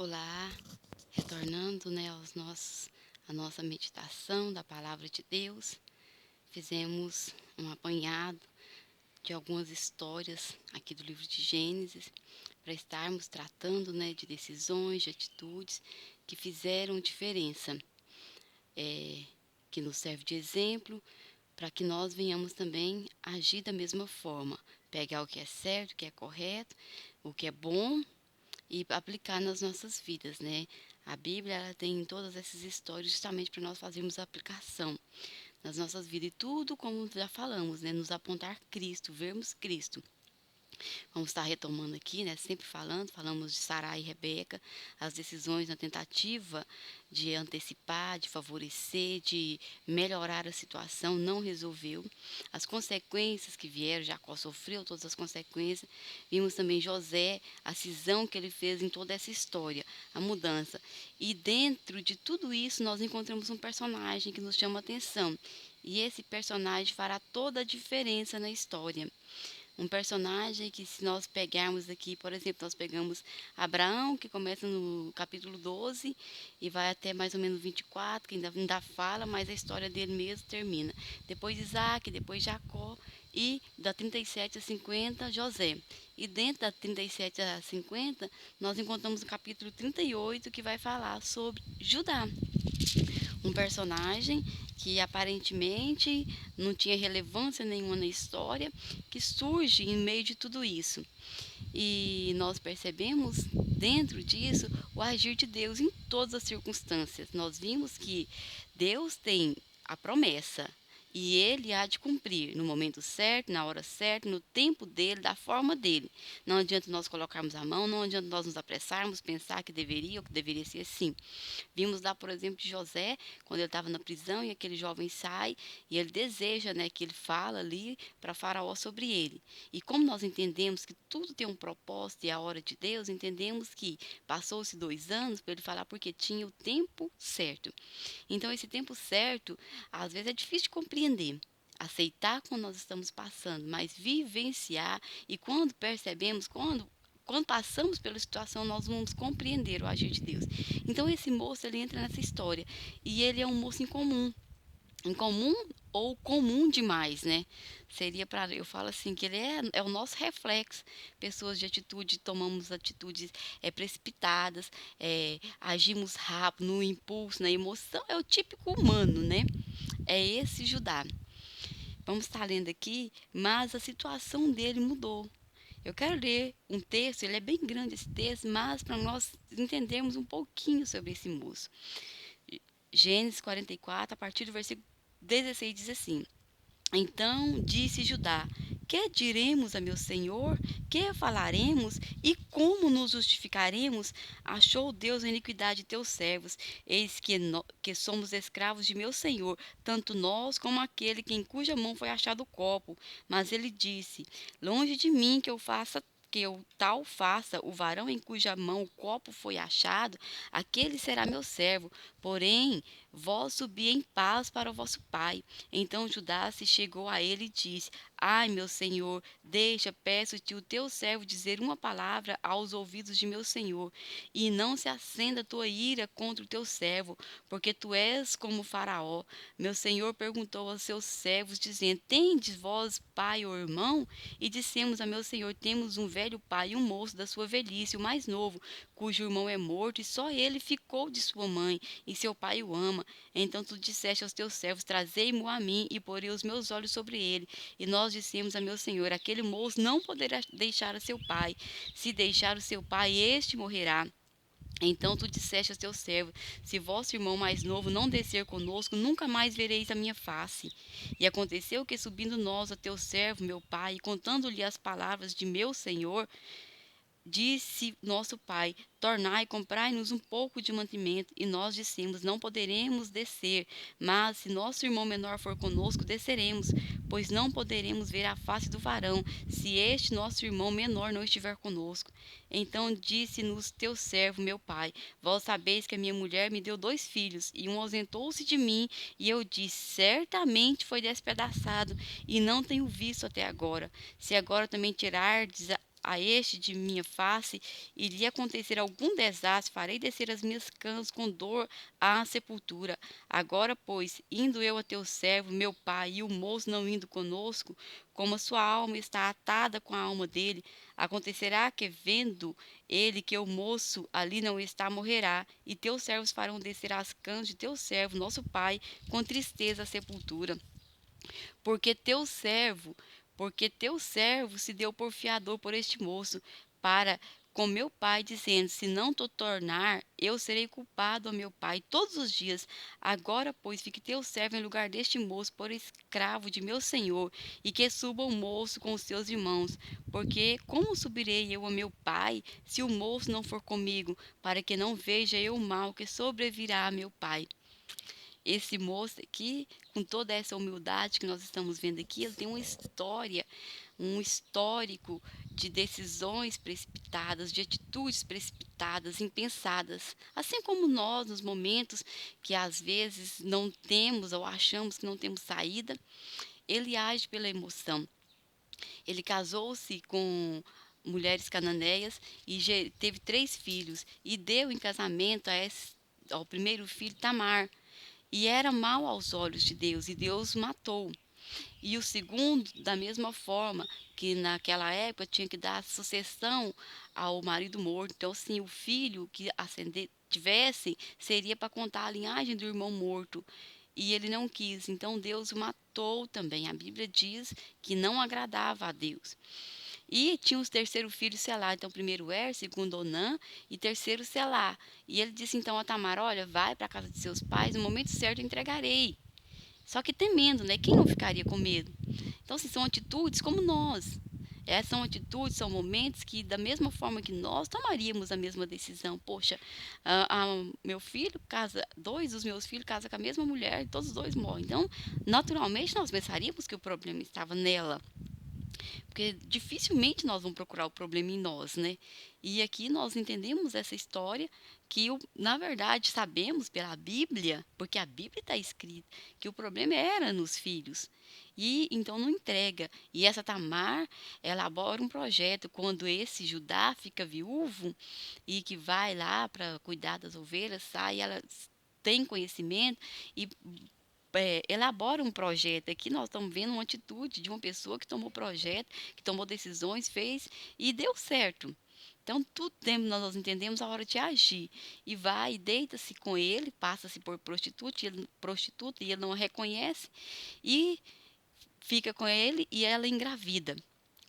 Olá, retornando, né, a nossa meditação da palavra de Deus. Fizemos um apanhado de algumas histórias aqui do livro de Gênesis, para estarmos tratando, né, de decisões, de atitudes que fizeram diferença, eh, que nos serve de exemplo para que nós venhamos também agir da mesma forma, pegar o que é certo, o que é correto, o que é bom e aplicar nas nossas vidas, né. A Bíblia, ela tem todas essas histórias justamente para nós fazermos a aplicação nas nossas vidas e tudo, como já falamos, né, nos apontar Cristo, vermos Cristo. Vamos estar retomando aqui, né, sempre falamos de Sará e Rebeca, as decisões na tentativa de antecipar, de favorecer, de melhorar a situação, não resolveu. As consequências que vieram, Jacó sofreu todas as consequências. Vimos também José, a cisão que ele fez em toda essa história, a mudança. E dentro de tudo isso, nós encontramos um personagem que nos chama a atenção. E esse personagem fará toda a diferença na história. Um personagem que, se nós pegarmos aqui, por exemplo, nós pegamos Abraão, que começa no capítulo 12 e vai até mais ou menos 24, que ainda fala, mas a história dele mesmo termina. Depois Isaac, depois Jacó e da 37 a 50, José. E dentro da 37 a 50, nós encontramos o capítulo 38, que vai falar sobre Judá, um personagem que aparentemente não tinha relevância nenhuma na história, que surge em meio de tudo isso. E nós percebemos dentro disso o agir de Deus em todas as circunstâncias. Nós vimos que Deus tem a promessa e ele há de cumprir no momento certo, na hora certa, no tempo dele, da forma dele. Não adianta nós colocarmos a mão, não adianta nós nos apressarmos, pensar que deveria ou que deveria ser assim. Vimos lá, por exemplo, de José, quando ele estava na prisão e aquele jovem sai e ele deseja, né, que ele fala ali para Faraó sobre ele. E como nós entendemos que tudo tem um propósito e a hora de Deus, entendemos que passou-se 2 anos para ele falar porque tinha o tempo certo. Então, esse tempo certo, às vezes é difícil de compreender. Aceitar quando nós estamos passando, mas vivenciar e quando percebemos, quando passamos pela situação, nós vamos compreender o agir de Deus. Então, esse moço, ele entra nessa história e ele é um moço incomum ou comum demais, né? Seria para, eu falo assim, que ele é o nosso reflexo. Pessoas de atitude, tomamos atitudes precipitadas, agimos rápido, no impulso, na emoção, é o típico humano, né? É esse Judá. Vamos estar lendo aqui, mas a situação dele mudou. Eu quero ler um texto, ele é bem grande esse texto, mas para nós entendermos um pouquinho sobre esse moço. Gênesis 44, a partir do versículo 16, diz assim: Então disse Judá: Que diremos a meu senhor? Que falaremos? E como nos justificaremos? Achou Deus a iniquidade de teus servos. Eis que somos escravos de meu senhor, tanto nós como aquele em cuja mão foi achado o copo. Mas ele disse: Longe de mim que eu tal faça o varão em cuja mão o copo foi achado, aquele será meu servo. Porém, vós subi em paz para o vosso pai. Então Judá se chegou a ele e disse: Ai, meu senhor, deixa, peço-te, o teu servo dizer uma palavra aos ouvidos de meu senhor, e não se acenda a tua ira contra o teu servo, porque tu és como Faraó. Meu senhor perguntou aos seus servos, dizendo: Tendes vós pai ou irmão? E dissemos a meu senhor: Temos um velho pai e um moço da sua velhice, o mais novo, cujo irmão é morto, e só ele ficou de sua mãe, e seu pai o ama. Então tu disseste aos teus servos: Trazei-mo a mim, e porei os meus olhos sobre ele. E nós dissemos a meu senhor: Aquele moço não poderá deixar a seu pai. Se deixar o seu pai, este morrerá. Então tu disseste aos teus servos: Se vosso irmão mais novo não descer conosco, nunca mais vereis a minha face. E aconteceu que, subindo nós a teu servo, meu pai, e contando-lhe as palavras de meu senhor, disse nosso pai: Tornai, comprai-nos um pouco de mantimento. E nós dissemos: Não poderemos descer, mas se nosso irmão menor for conosco, desceremos, pois não poderemos ver a face do varão, se este nosso irmão menor não estiver conosco. Então disse-nos teu servo, meu pai: Vós sabeis que a minha mulher me deu 2 filhos, e um ausentou-se de mim, e eu disse: Certamente foi despedaçado, e não tenho visto até agora. Se agora também tirardes a este de minha face, e lhe acontecer algum desastre, farei descer as minhas canas com dor à sepultura. Agora, pois, indo eu a teu servo, meu pai, e o moço não indo conosco, como a sua alma está atada com a alma dele, acontecerá que, vendo ele que o moço ali não está, morrerá, e teus servos farão descer as canas de teu servo, nosso pai, com tristeza à sepultura. Porque teu servo, porque teu servo se deu por fiador por este moço, para com meu pai, dizendo: se não te tornar, eu serei culpado a meu pai todos os dias. Agora, pois, fique teu servo em lugar deste moço, por escravo de meu senhor, e que suba o moço com os seus irmãos. Porque como subirei eu a meu pai, se o moço não for comigo, para que não veja eu o mal que sobrevirá a meu pai? Esse moço aqui, com toda essa humildade que nós estamos vendo aqui, ele tem uma história, um histórico de decisões precipitadas, de atitudes precipitadas, impensadas. Assim como nós, nos momentos que às vezes não temos ou achamos que não temos saída, ele age pela emoção. Ele casou-se com mulheres cananeias e teve 3 filhos e deu em casamento ao primeiro filho Tamar. E era mal aos olhos de Deus, e Deus matou. E o segundo, da mesma forma, que naquela época tinha que dar sucessão ao marido morto. Então, sim, o filho que tivesse seria para contar a linhagem do irmão morto. E ele não quis, então Deus o matou também. A Bíblia diz que não agradava a Deus. E tinha os terceiro filho Selá. Então, primeiro segundo Onã e terceiro Selá. E ele disse então a Tamar: olha, vai para a casa de seus pais, no momento certo eu entregarei. Só que temendo, né? Quem não ficaria com medo? Então, assim, são atitudes como nós. Essas são atitudes, são momentos que, da mesma forma que nós, tomaríamos a mesma decisão. Poxa, meu filho casa, 2 dos meus filhos casam com a mesma mulher e todos os 2 morrem. Então, naturalmente, nós pensaríamos que o problema estava nela. Porque dificilmente nós vamos procurar o problema em nós, né? E aqui nós entendemos essa história que, na verdade, sabemos pela Bíblia, porque a Bíblia está escrita, que o problema era nos filhos. E então não entrega. E essa Tamar elabora um projeto quando esse Judá fica viúvo e que vai lá para cuidar das ovelhas, sai, ela tem conhecimento e elabora um projeto. Aqui nós estamos vendo uma atitude de uma pessoa que tomou projeto, que tomou decisões, fez e deu certo. Então, tudo tempo nós entendemos a hora de agir. E vai e deita-se com ele, passa-se por prostituta, e ele não a reconhece, e fica com ele e ela engravida.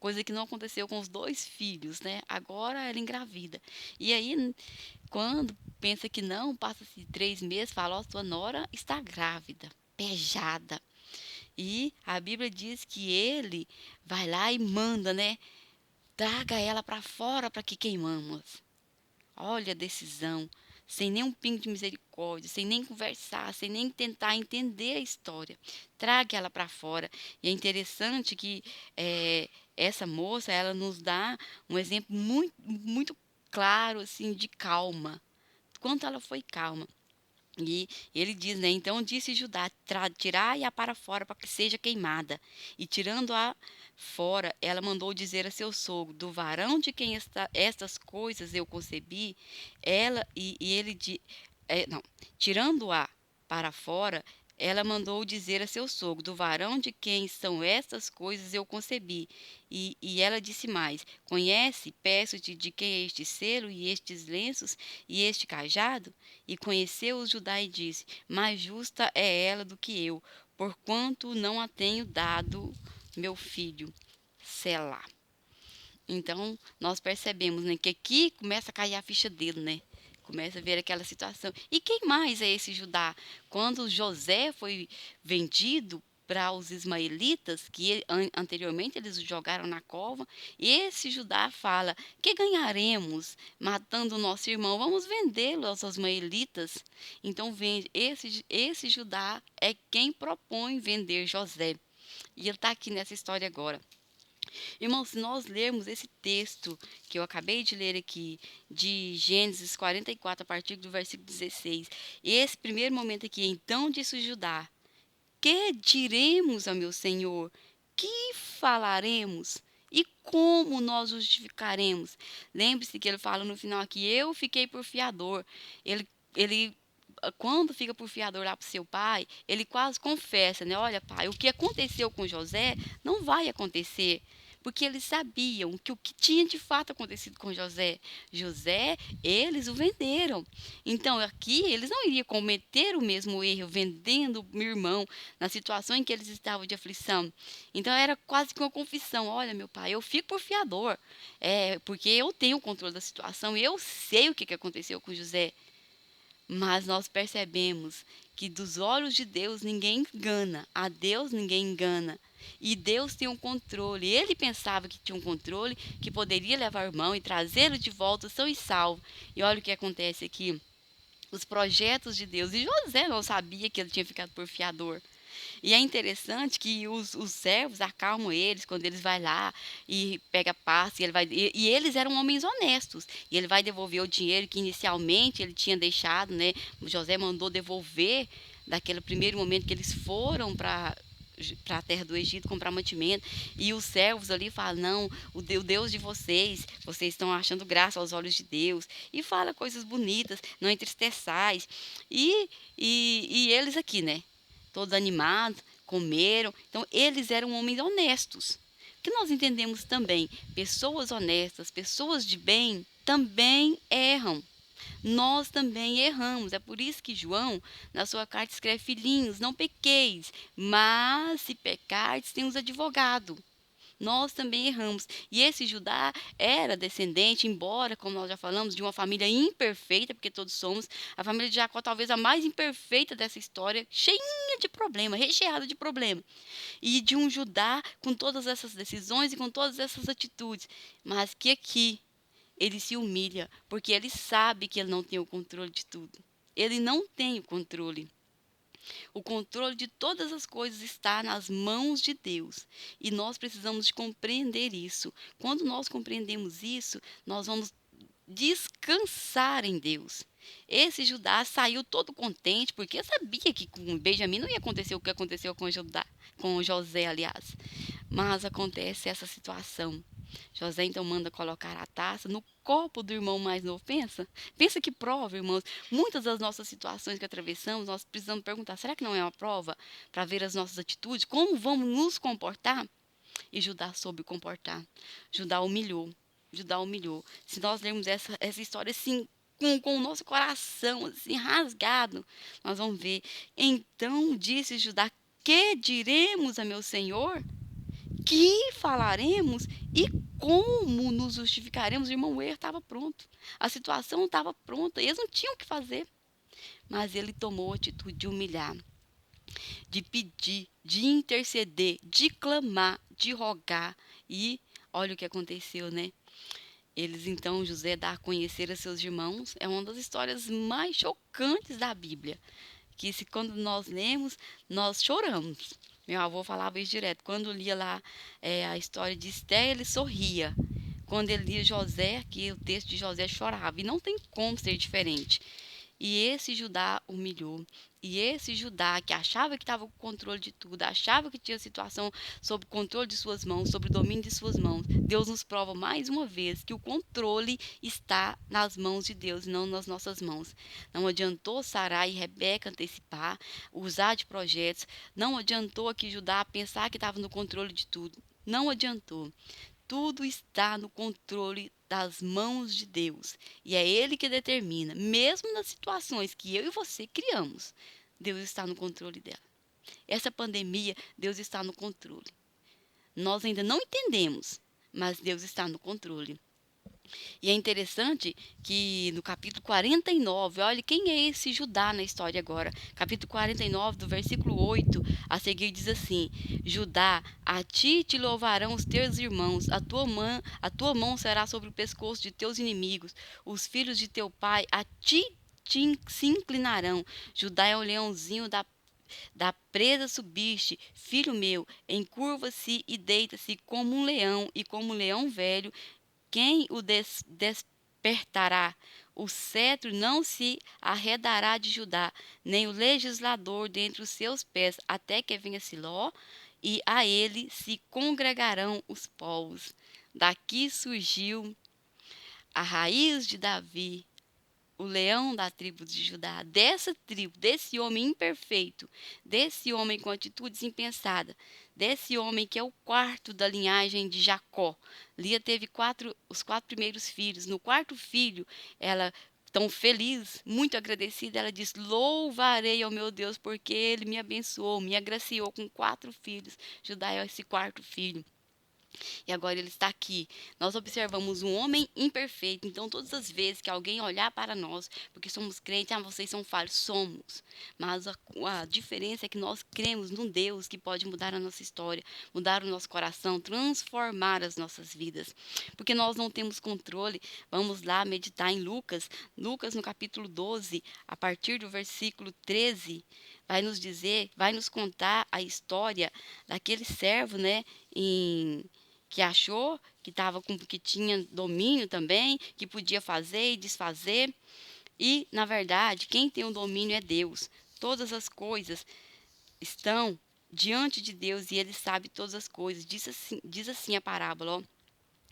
Coisa que não aconteceu com os 2 filhos, né? Agora ela engravida. E aí, quando pensa que não, passa-se 3 meses, fala: ó, sua nora está grávida, pejada. E a Bíblia diz que ele vai lá e manda, né? Traga ela para fora para que queimamos. Olha a decisão, sem nenhum pingo de misericórdia, sem nem conversar, sem nem tentar entender a história. Traga ela para fora. E é interessante que essa moça, ela nos dá um exemplo muito, muito claro, assim, de calma. Quanto ela foi calma. E ele diz, né? Então disse Judá: tirai-a para fora para que seja queimada. E tirando-a fora, ela mandou dizer a seu sogro: do varão de quem estas coisas eu concebi, ela e ele não, tirando-a para fora, ela mandou dizer a seu sogro: do varão de quem são estas coisas eu concebi. E ela disse mais: conhece, peço-te, de quem é este selo e estes lenços e este cajado? E conheceu-os Judá e disse: mais justa é ela do que eu, porquanto não a tenho dado meu filho. Selá. Então, nós percebemos, né, que aqui começa a cair a ficha dele, né? Começa a ver aquela situação. E quem mais é esse Judá? Quando José foi vendido para os ismaelitas, que anteriormente eles o jogaram na cova, esse Judá fala: que ganharemos matando o nosso irmão? Vamos vendê-lo aos ismaelitas. Então, vende. Esse Judá é quem propõe vender José. E ele está aqui nessa história agora. Irmãos, se nós lermos esse texto que eu acabei de ler aqui, de Gênesis 44, a partir do versículo 16, esse primeiro momento aqui: então disse Judá: que diremos ao meu senhor? Que falaremos? E como nós justificaremos? Lembre-se que ele fala no final aqui, eu fiquei por fiador. Ele quando fica por fiador lá para o seu pai, ele quase confessa, né? Olha, pai, o que aconteceu com José não vai acontecer. Porque eles sabiam que o que tinha de fato acontecido com José. José, eles o venderam. Então, aqui, eles não iriam cometer o mesmo erro, vendendo o irmão na situação em que eles estavam de aflição. Então, era quase que uma confissão. Olha, meu pai, eu fico por fiador. Porque eu tenho o controle da situação, eu sei o que aconteceu com José. Mas nós percebemos que dos olhos de Deus ninguém engana, a Deus ninguém engana. E Deus tem um controle. Ele pensava que tinha um controle, que poderia levar o irmão e trazê-lo de volta são e salvo. E olha o que acontece aqui. Os projetos de Deus. E José não sabia que ele tinha ficado por fiador. E é interessante que os servos acalmam eles quando eles vão lá e pega passe, e eles eram homens honestos. E ele vai devolver o dinheiro que inicialmente ele tinha deixado, né? José mandou devolver daquele primeiro momento que eles foram para a terra do Egito comprar mantimento, e os servos ali falam, não, o Deus de vocês estão achando graça aos olhos de Deus, e fala coisas bonitas, não entristeçais, e eles aqui, né, todos animados, comeram. Então eles eram homens honestos, que nós entendemos também, pessoas honestas, pessoas de bem também erram. Nós também erramos. É por isso que João, na sua carta, escreve: filhinhos, não pequeis, mas se pecardes, temos advogado. Nós também erramos. E esse Judá era descendente, embora, como nós já falamos, de uma família imperfeita, porque todos somos. A família de Jacó, talvez a mais imperfeita dessa história, cheinha de problema, recheada de problema. E de um Judá com todas essas decisões e com todas essas atitudes. Mas que aqui ele se humilha, porque ele sabe que ele não tem o controle de tudo. Ele não tem o controle. O controle de todas as coisas está nas mãos de Deus. E nós precisamos de compreender isso. Quando nós compreendemos isso, nós vamos descansar em Deus. Esse Judá saiu todo contente, porque sabia que com Benjamim não ia acontecer o que aconteceu com Judá, com José, aliás. Mas acontece essa situação. José então manda colocar a taça no copo do irmão mais novo. Pensa que prova, irmãos. Muitas das nossas situações que atravessamos, nós precisamos perguntar: será que não é uma prova para ver as nossas atitudes? Como vamos nos comportar? E Judá soube comportar. Judá humilhou. Judá humilhou. Se nós lermos essa história assim, com o nosso coração assim rasgado, nós vamos ver. Então disse Judá: que diremos a meu senhor? Que falaremos e como nos justificaremos? O irmão, o erro estava pronto, a situação estava pronta, eles não tinham o que fazer. Mas ele tomou a atitude de humilhar, de pedir, de interceder, de clamar, de rogar. E olha o que aconteceu, né? Eles então, José dá a conhecer a seus irmãos. É uma das histórias mais chocantes da Bíblia, que se quando nós lemos, nós choramos. Meu avô falava isso direto. Quando lia lá a história de Esther, ele sorria. Quando ele lia José, aqui o texto de José, chorava. E não tem como ser diferente. E esse Judá humilhou. E esse Judá que achava que estava com o controle de tudo, achava que tinha a situação sob controle de suas mãos, sob o domínio de suas mãos. Deus nos prova mais uma vez que o controle está nas mãos de Deus e não nas nossas mãos. Não adiantou Sarai e Rebeca antecipar, usar de projetos. Não adiantou aqui Judá pensar que estava no controle de tudo. Não adiantou. Tudo está no controle das mãos de Deus. E é Ele que determina, mesmo nas situações que eu e você criamos, Deus está no controle dela. Essa pandemia, Deus está no controle. Nós ainda não entendemos, mas Deus está no controle. E é interessante que no capítulo 49, olha quem é esse Judá na história agora. Capítulo 49, do versículo 8 a seguir diz assim: Judá, a ti te louvarão os teus irmãos, a tua mão será sobre o pescoço de teus inimigos, os filhos de teu pai a ti se inclinarão. Judá é o leãozinho da presa subiste, filho meu, encurva-se e deita-se como um leão, e como um leão velho, quem o despertará? O cetro não se arredará de Judá, nem o legislador dentre os seus pés, até que venha Siló, e a ele se congregarão os povos. Daqui surgiu a raiz de Davi, o leão da tribo de Judá, dessa tribo, desse homem imperfeito, desse homem com atitudes impensadas, desse homem que é o quarto da linhagem de Jacó. Lia teve os 4 primeiros filhos. No quarto filho, ela, tão feliz, muito agradecida, ela diz: louvarei ao meu Deus, porque ele me abençoou, me agraciou com 4 filhos. Judá é esse quarto filho. E agora ele está aqui. Nós observamos um homem imperfeito. Então, todas as vezes que alguém olhar para nós, porque somos crentes, vocês são falhos, somos. Mas a diferença é que nós cremos num Deus que pode mudar a nossa história, mudar o nosso coração, transformar as nossas vidas. Porque nós não temos controle. Vamos lá meditar em Lucas. Lucas, no capítulo 12, a partir do versículo 13, vai nos dizer, vai nos contar a história daquele servo, né, que achou que tinha domínio também, que podia fazer e desfazer. E, na verdade, quem tem o domínio é Deus. Todas as coisas estão diante de Deus e ele sabe todas as coisas. Diz assim a parábola, ó,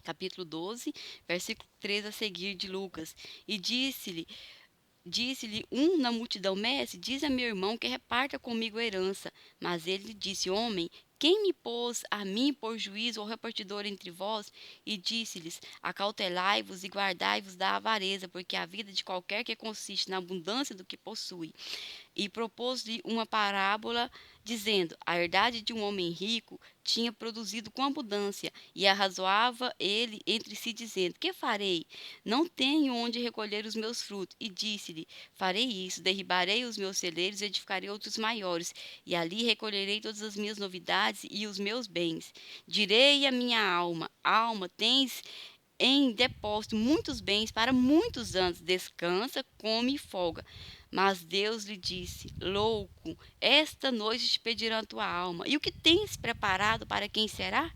capítulo 12, versículo 3 a seguir de Lucas. E disse-lhe um na multidão: Mestre, diz a meu irmão que reparta comigo a herança. Mas ele lhe disse: Homem, quem me pôs a mim por juiz ou repartidor entre vós? E disse-lhes: Acautelai-vos e guardai-vos da avareza, porque a vida de qualquer que consiste na abundância do que possui. E propôs-lhe uma parábola, dizendo: A herdade de um homem rico tinha produzido com abundância, e arrazoava ele entre si, dizendo: Que farei? Não tenho onde recolher os meus frutos. E disse-lhe: Farei isso, derribarei os meus celeiros e edificarei outros maiores, e ali recolherei todas as minhas novidades e os meus bens. Direi à minha alma: Alma, tens em depósito muitos bens para muitos anos, descansa, come e folga. Mas Deus lhe disse: Louco, esta noite te pedirão a tua alma. E o que tens preparado para quem será?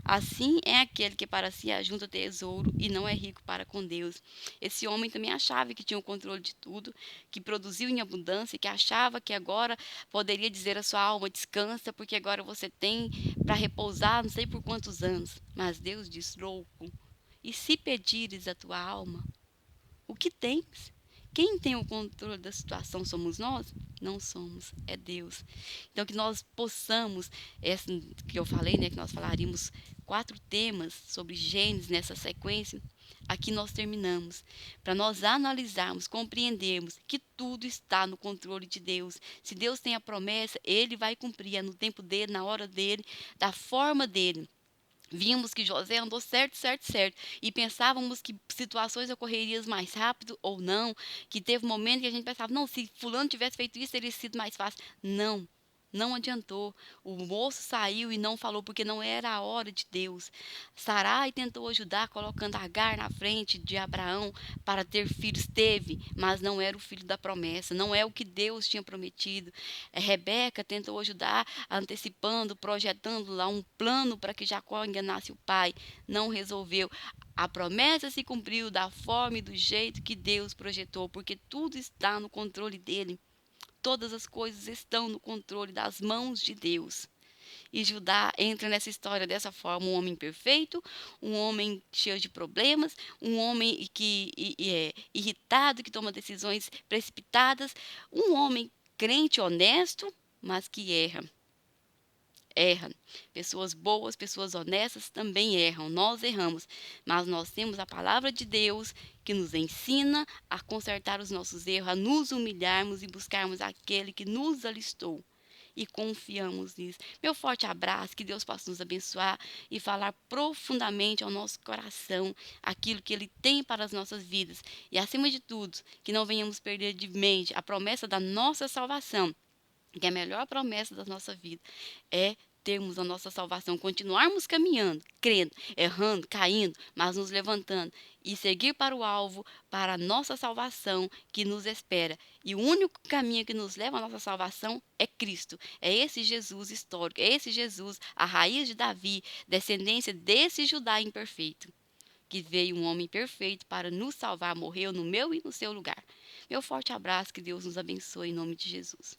Assim é aquele que para si ajunta tesouro e não é rico para com Deus. Esse homem também achava que tinha o controle de tudo, que produziu em abundância, que achava que agora poderia dizer à sua alma: descansa, porque agora você tem para repousar não sei por quantos anos. Mas Deus diz: louco, e se pedires a tua alma, o que tens? Quem tem o controle da situação somos nós? Não somos, é Deus. Então, que nós possamos, essa que eu falei, né, que nós falaríamos 4 temas sobre Gênesis nessa sequência, aqui nós terminamos. Para nós analisarmos, compreendermos que tudo está no controle de Deus. Se Deus tem a promessa, Ele vai cumprir, é no tempo dele, na hora dele, da forma dele. Vimos que José andou certo, certo, certo. E pensávamos que situações ocorreriam mais rápido ou não. Que teve momentos que a gente pensava: não, se fulano tivesse feito isso, teria sido mais fácil. Não, não adiantou. O moço saiu e não falou, porque não era a hora de Deus. Sarai tentou ajudar, colocando Agar na frente de Abraão para ter filhos. Teve, mas não era o filho da promessa. Não é o que Deus tinha prometido. Rebeca tentou ajudar, antecipando, projetando lá um plano para que Jacó enganasse o pai. Não resolveu. A promessa se cumpriu da forma e do jeito que Deus projetou, porque tudo está no controle dele. Todas as coisas estão no controle das mãos de Deus. E Judá entra nessa história dessa forma: um homem perfeito, um homem cheio de problemas, um homem que é irritado, que toma decisões precipitadas, um homem crente honesto, mas que erra. Pessoas boas, pessoas honestas também erram. Nós erramos, mas nós temos a palavra de Deus que nos ensina a consertar os nossos erros, a nos humilharmos e buscarmos aquele que nos alistou. E confiamos nisso. Meu forte abraço, que Deus possa nos abençoar e falar profundamente ao nosso coração aquilo que Ele tem para as nossas vidas. E acima de tudo, que não venhamos perder de mente a promessa da nossa salvação, que é a melhor promessa da nossa vida é termos a nossa salvação, continuarmos caminhando, crendo, errando, caindo, mas nos levantando e seguir para o alvo, para a nossa salvação que nos espera. E o único caminho que nos leva à nossa salvação é Cristo. É esse Jesus histórico, é esse Jesus, a raiz de Davi, descendência desse Judá imperfeito, que veio um homem perfeito para nos salvar, morreu no meu e no seu lugar. Meu forte abraço, que Deus nos abençoe em nome de Jesus.